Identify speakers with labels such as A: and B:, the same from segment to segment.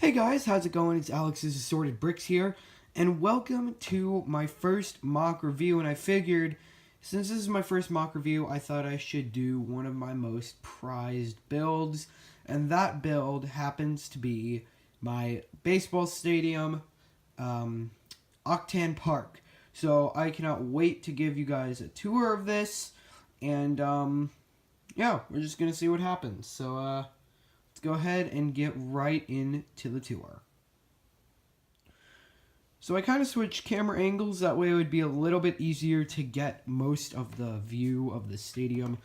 A: Hey guys, how's it going? It's Alex's Assorted Bricks here, and welcome to my first mock review. And I figured, since this is my first mock review, I thought I should do one of my most prized builds, and that build happens to be my baseball stadium, Octan Park. So I cannot wait to give you guys a tour of this, and yeah, we're just gonna see what happens. So let's go ahead and get right into the tour. So I kind of switched camera angles, that way it would be a little bit easier to get most of the view of the stadium.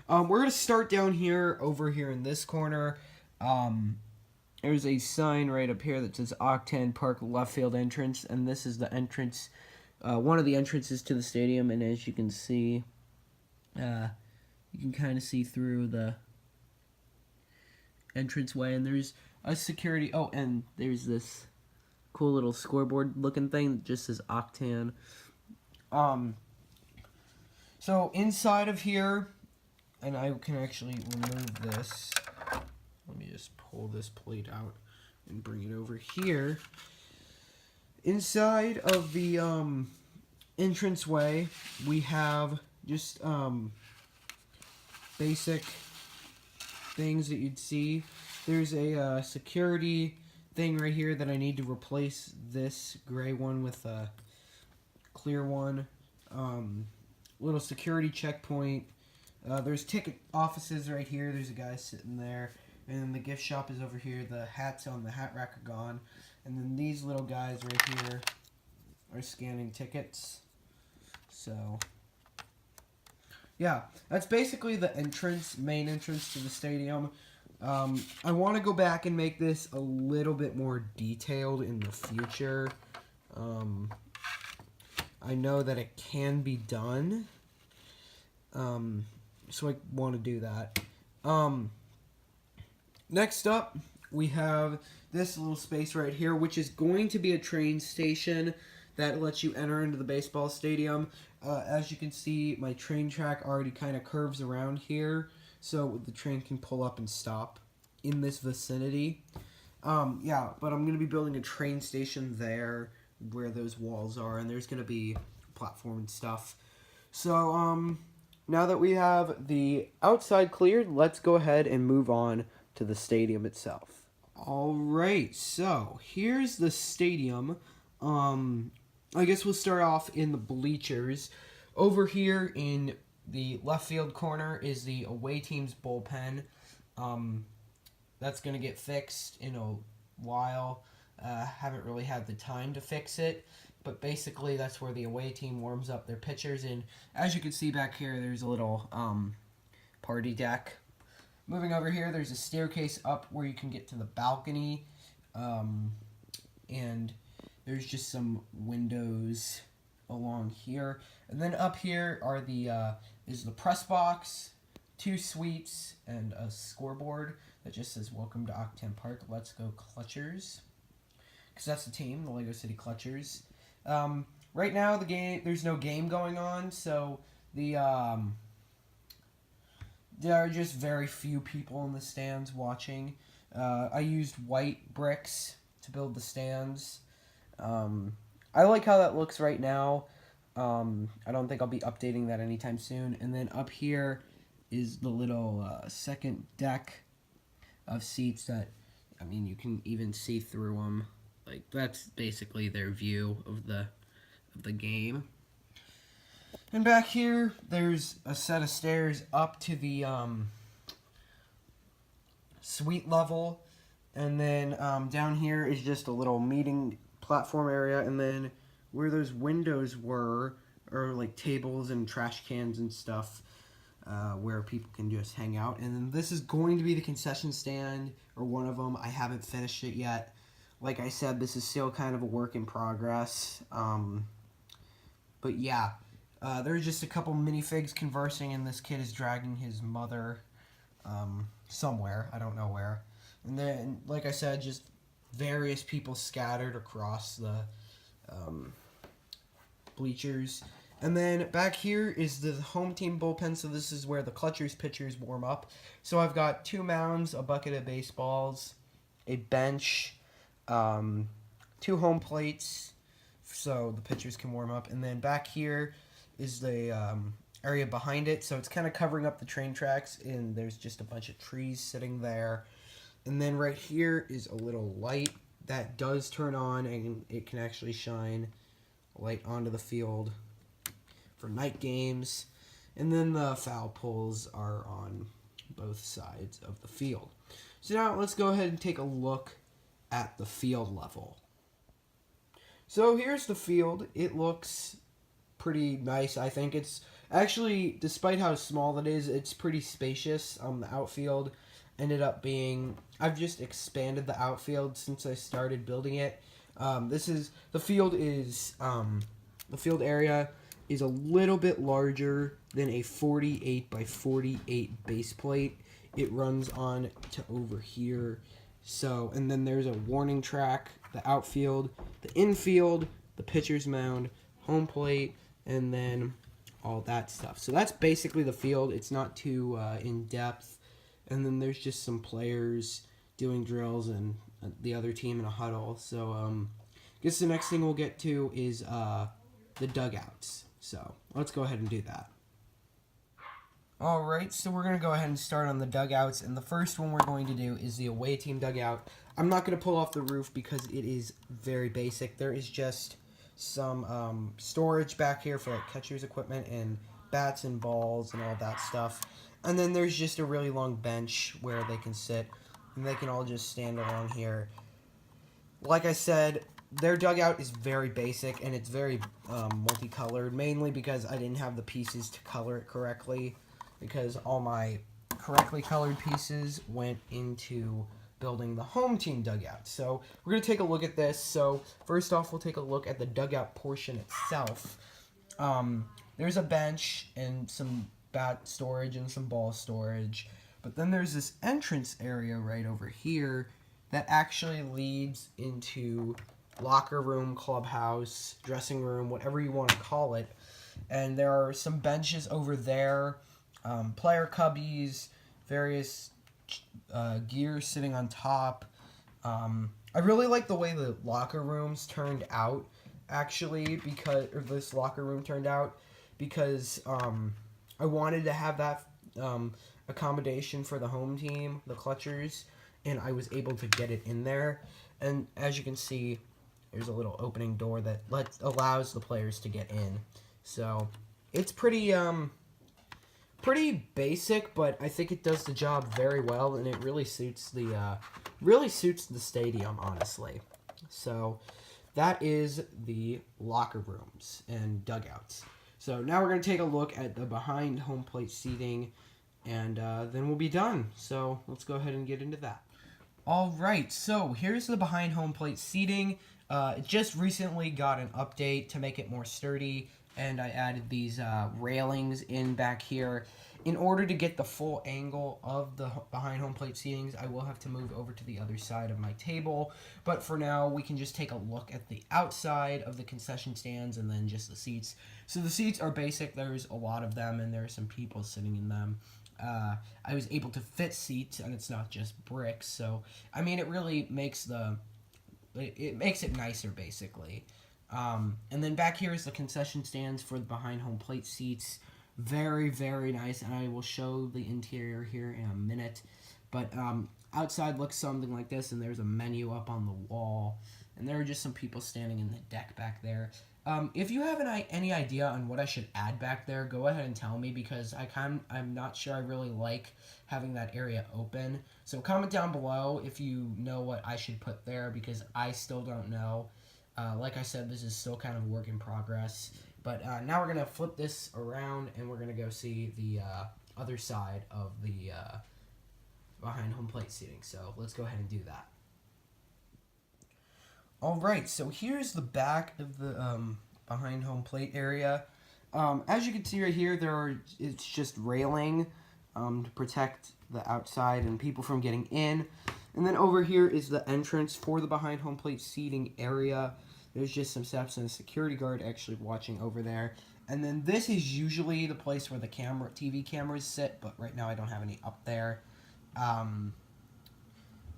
A: We're going to start down here, over here in this corner. There's a sign right up here that says Octan Park left field entrance, and this is the entrance, one of the entrances to the stadium, and as you can see, you can kind of see through the entranceway, and there's a security, oh, and there's this cool little scoreboard looking thing that just says Octan. So inside of here, and I can actually remove this. Let me just pull this plate out and bring it over here. Inside of the entranceway, we have just basic things that you'd see. There's a security thing right here that I need to replace this gray one with a clear one. Little security checkpoint. There's ticket offices right here. There's a guy sitting there. And then the gift shop is over here. The hats on the hat rack are gone. And then these little guys right here are scanning tickets. So yeah, that's basically the main entrance to the stadium. I want to go back and make this a little bit more detailed in the future. I know that it can be done, so I want to do that. Next up, we have this little space right here, which is going to be a train station that lets you enter into the baseball stadium. As you can see, my train track already kind of curves around here, so the train can pull up and stop in this vicinity. Yeah, but I'm going to be building a train station there where those walls are, and there's going to be a platform and stuff. So, now that we have the outside cleared, let's go ahead and move on to the stadium itself. Alright, so here's the stadium. I guess we'll start off in the bleachers. Over here in the left field corner is the away team's bullpen. That's going to get fixed in a while. Haven't really had the time to fix it, but basically that's where the away team warms up their pitchers. And as you can see back here, there's a little party deck. Moving over here, there's a staircase up where you can get to the balcony, and there's just some windows along here. And then up here are is the press box, 2 suites, and a scoreboard that just says "Welcome to Octan Park. Let's go Clutchers," because that's the team, the Lego City Clutchers. Right now, there's no game going on, so there are just very few people in the stands watching. I used white bricks to build the stands. I like how that looks right now. I don't think I'll be updating that anytime soon. And then up here is the little second deck of seats that, I mean, you can even see through them. Like, that's basically their view of the game. And back here, there's a set of stairs up to the suite level. And then down here is just a little meeting platform area. And then where those windows were are like tables and trash cans and stuff where people can just hang out. And then this is going to be the concession stand, or one of them. I haven't finished it yet. Like I said, this is still kind of a work in progress. But yeah. There's just a couple minifigs conversing, and this kid is dragging his mother somewhere. I don't know where. And then, like I said, just various people scattered across the bleachers. And then back here is the home team bullpen, so this is where the Clutchers pitchers warm up. So I've got 2 mounds, a bucket of baseballs, a bench, 2 home plates so the pitchers can warm up. And then back here is the area behind it. So it's kind of covering up the train tracks, and there's just a bunch of trees sitting there. And then right here is a little light that does turn on, and it can actually shine light onto the field for night games. And then the foul poles are on both sides of the field. So now let's go ahead and take a look at the field level. So here's the field. It looks pretty nice, I think. It's actually, despite how small it is, it's pretty spacious. The outfield ended up being, I've just expanded the outfield since I started building it. The field area is a little bit larger than a 48 by 48 base plate. It runs on to over here. So, and then there's a warning track, the outfield, the infield, the pitcher's mound, home plate, and then all that stuff. So that's basically the field. It's not too in depth. And then there's just some players doing drills and the other team in a huddle. So I guess the next thing we'll get to is the dugouts. So let's go ahead and do that. Alright, so we're going to go ahead and start on the dugouts, and the first one we're going to do is the away team dugout. I'm not going to pull off the roof because it is very basic. There is just some storage back here for like catcher's equipment and bats and balls and all that stuff. And then there's just a really long bench where they can sit, and they can all just stand along here. Like I said, their dugout is very basic, and it's very multicolored, mainly because I didn't have the pieces to color it correctly, because all my correctly colored pieces went into building the home team dugout. So we're going to take a look at this. So first off, we'll take a look at the dugout portion itself. There's a bench and some bat storage and some ball storage, but then there's this entrance area right over here that actually leads into locker room, clubhouse, dressing room, whatever you want to call it. And there are some benches over there, player cubbies, various gear sitting on top. I really like the way the locker rooms turned out, actually, this locker room turned out, because I wanted to have that accommodation for the home team, the Clutchers, and I was able to get it in there. And as you can see, there's a little opening door that allows the players to get in. So it's pretty basic, but I think it does the job very well, and it really suits the stadium, honestly. So that is the locker rooms and dugouts. So now we're going to take a look at the behind home plate seating, and then we'll be done. So let's go ahead and get into that. All right, so here's the behind home plate seating. It just recently got an update to make it more sturdy, and I added these railings in back here. In order to get the full angle of the behind home plate seatings, I will have to move over to the other side of my table. But for now, we can just take a look at the outside of the concession stands and then just the seats. So the seats are basic. There's a lot of them, and there are some people sitting in them. I was able to fit seats, and it's not just bricks. So, I mean, it really makes it nicer, basically. And then back here is the concession stands for the behind home plate seats. Very, very nice, and I will show the interior here in a minute. But outside looks something like this, and there's a menu up on the wall, and there are just some people standing in the deck back there. If you have any idea on what I should add back there, go ahead and tell me, because I'm not sure I really like having that area open. So comment down below if you know what I should put there, because I still don't know. Like I said, this is still kind of a work in progress. But now we're going to flip this around, and we're going to go see the other side of the behind home plate seating. So let's go ahead and do that. Alright, so here's the back of the behind home plate area. As you can see right here, it's just railing to protect the outside and people from getting in. And then over here is the entrance for the behind home plate seating area. There's just some steps and a security guard actually watching over there. And then this is usually the place where the TV cameras sit, but right now I don't have any up there.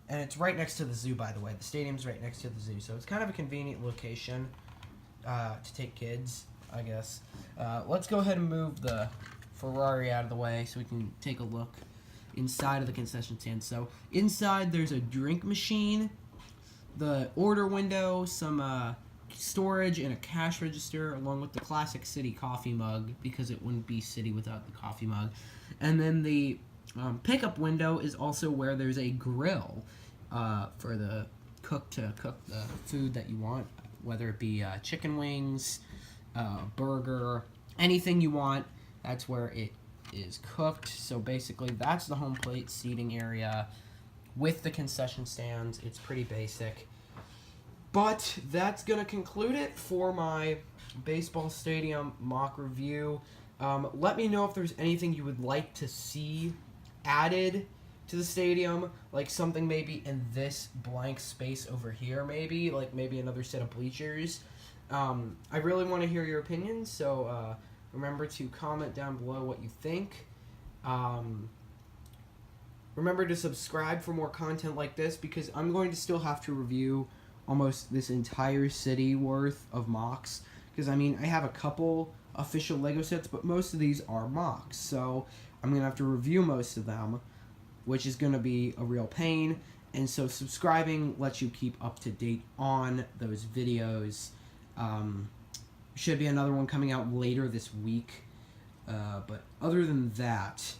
A: And it's right next to the zoo, by the way. The stadium's right next to the zoo, so it's kind of a convenient location to take kids, I guess. Let's go ahead and move the Ferrari out of the way so we can take a look inside of the concession stand. So inside there's a drink machine, the order window, some storage, and a cash register, along with the classic City coffee mug, because it wouldn't be City without the coffee mug. And then the pickup window is also where there's a grill for the cook to cook the food that you want, whether it be chicken wings, burger, anything you want. That's where it is cooked. So basically, that's the home plate seating area with the concession stands. It's pretty basic. But that's going to conclude it for my baseball stadium mock review. Let me know if there's anything you would like to see added to the stadium, like something maybe in this blank space over here, maybe another set of bleachers. I really want to hear your opinions, so remember to comment down below what you think. Remember to subscribe for more content like this, because I'm going to still have to review almost this entire city worth of mocks, because I mean, I have a couple official Lego sets, but most of these are mocks, so I'm going to have to review most of them, which is going to be a real pain. And so subscribing lets you keep up to date on those videos. Should be another one coming out later this week, but other than that,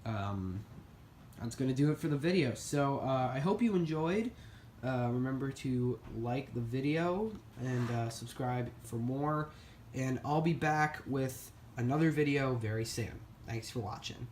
A: that's going to do it for the video. So I hope you enjoyed. Remember to like the video and subscribe for more, and I'll be back with another video very soon. Thanks for watching.